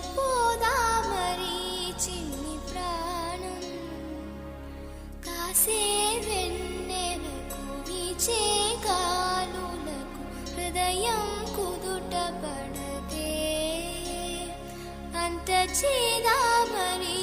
పోదామరి చిన్ని ప్రాణం కాసే వెన్నెలకు వీచే గాలులకు హృదయం కుదుట పడదే అంత చేదామరి